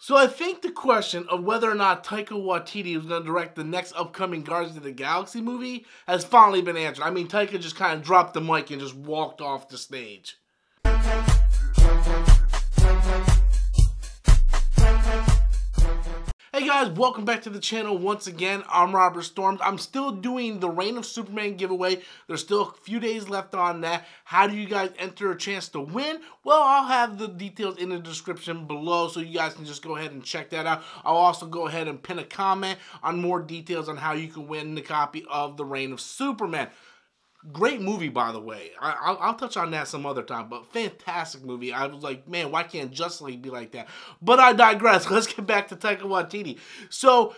So I think the question of whether or not Taika Waititi was going to direct the next upcoming Guardians of the Galaxy movie has finally been answered. I mean, Taika just kind of dropped the mic and just walked off the stage. Hey guys, welcome back to the channel once again. I'm Robert Storms. I'm still doing the Reign of Supermen giveaway. There's still a few days left on that. How do you guys enter a chance to win? Well, I'll have the details in the description below so you guys can just go ahead and check that out. I'll also go ahead and pin a comment on more details on how you can win the copy of the Reign of Supermen. Great movie, by the way. I'll touch on that some other time, but fantastic movie. I was like, man, why can't Justice League be like that? But I digress. Let's get back to Taika Waititi. So,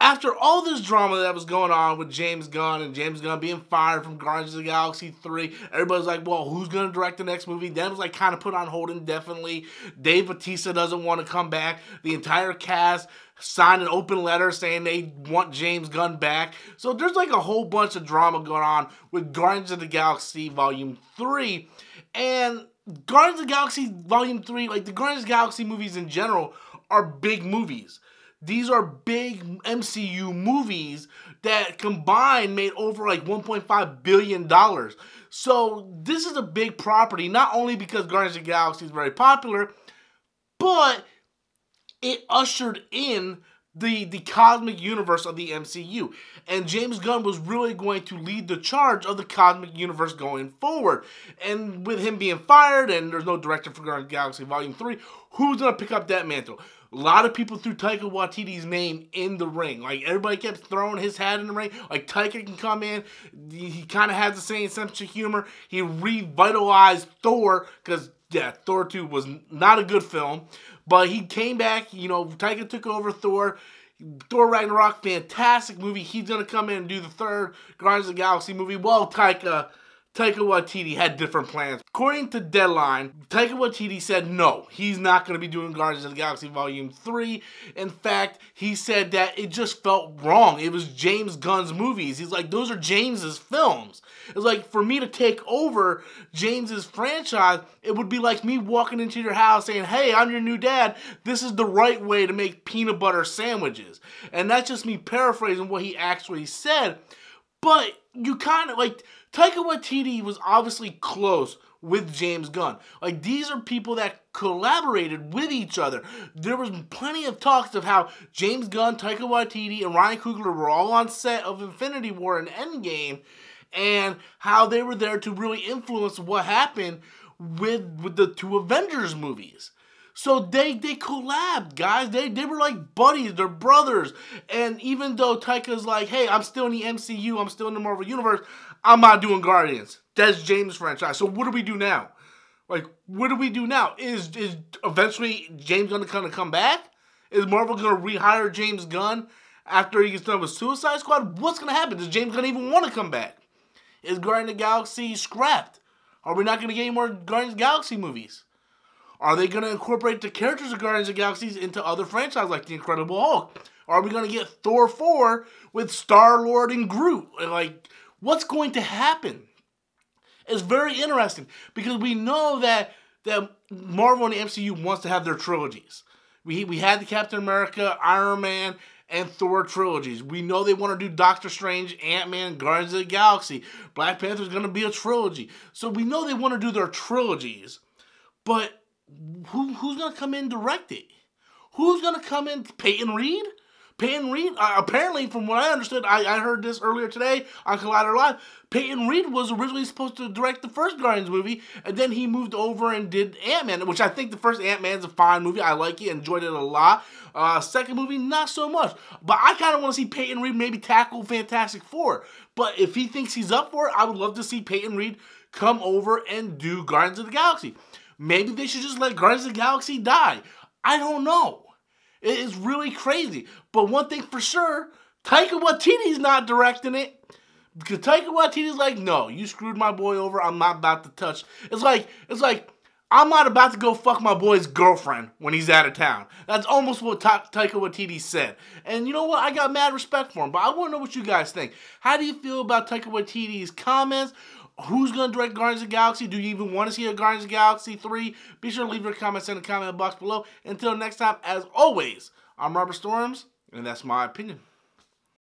after all this drama that was going on with James Gunn and James Gunn being fired from Guardians of the Galaxy 3, everybody's like, well, who's going to direct the next movie? Then it was like kind of put on hold indefinitely. Dave Bautista doesn't want to come back. The entire cast signed an open letter saying they want James Gunn back. So there's like a whole bunch of drama going on with Guardians of the Galaxy Volume 3. And Guardians of the Galaxy Volume 3, like the Guardians of the Galaxy movies in general, are big movies. These are big MCU movies that combined made over like $1.5 billion. So this is a big property, not only because Guardians of the Galaxy is very popular, but it ushered in the cosmic universe of the MCU. And James Gunn was really going to lead the charge of the cosmic universe going forward. And with him being fired and there's no director for Guardians of the Galaxy Volume 3, who's going to pick up that mantle? A lot of people threw Taika Waititi's name in the ring. Like, everybody kept throwing his hat in the ring. Like, Taika can come in. He kind of has the same sense of humor. He revitalized Thor, because, yeah, Thor 2 was not a good film. But he came back. You know, Taika took over Thor. Thor Ragnarok, fantastic movie. He's going to come in and do the third Guardians of the Galaxy movie. Well, Taika Waititi had different plans. According to Deadline, Taika Waititi said no, he's not going to be doing Guardians of the Galaxy Volume 3. In fact, he said that it just felt wrong. It was James Gunn's movies. He's like, those are James's films. It's like, for me to take over James's franchise, it would be like me walking into your house saying, hey, I'm your new dad. This is the right way to make peanut butter sandwiches. And that's just me paraphrasing what he actually said. But you kind of, like, Taika Waititi was obviously close with James Gunn. Like, these are people that collaborated with each other. There was plenty of talks of how James Gunn, Taika Waititi, and Ryan Coogler were all on set of Infinity War and Endgame, and how they were there to really influence what happened with the two Avengers movies. So they collabed, guys. They were like buddies. They're brothers. And even though Taika's like, hey, I'm still in the MCU. I'm still in the Marvel Universe. I'm not doing Guardians. That's James' franchise. So what do we do now? Like, what do we do now? Is eventually James Gunn going to come back? Is Marvel going to rehire James Gunn after he gets done with Suicide Squad? What's going to happen? Does James Gunn even want to come back? Is Guardians of the Galaxy scrapped? Are we not going to get any more Guardians of the Galaxy movies? Are they going to incorporate the characters of Guardians of the Galaxy into other franchises like The Incredible Hulk? Are we going to get Thor 4 with Star-Lord and Groot? Like, what's going to happen? It's very interesting because we know that Marvel and the MCU wants to have their trilogies. We had the Captain America, Iron Man, and Thor trilogies. We know they want to do Doctor Strange, Ant-Man, Guardians of the Galaxy. Black Panther is going to be a trilogy. So we know they want to do their trilogies. But who's going to come in and direct it? Who's going to come in? Peyton Reed? Peyton Reed, apparently, from what I understood, I heard this earlier today on Collider Live, Peyton Reed was originally supposed to direct the first Guardians movie, and then he moved over and did Ant-Man, which I think the first Ant-Man's a fine movie. I like it, enjoyed it a lot. Second movie, not so much. But I kind of want to see Peyton Reed maybe tackle Fantastic Four. But if he thinks he's up for it, I would love to see Peyton Reed come over and do Guardians of the Galaxy. Maybe they should just let Guardians of the Galaxy die. I don't know. It is really crazy. But one thing for sure, Taika Waititi's not directing it. Because Taika Waititi's like, no, you screwed my boy over. I'm not about to touch. It's like I'm not about to go fuck my boy's girlfriend when he's out of town. That's almost what Taika Waititi said. And you know what? I got mad respect for him. But I want to know what you guys think. How do you feel about Taika Waititi's comments? Who's going to direct Guardians of the Galaxy? Do you even want to see a Guardians of the Galaxy 3? Be sure to leave your comments in the comment box below. Until next time, as always, I'm Robert Storms, and that's my opinion.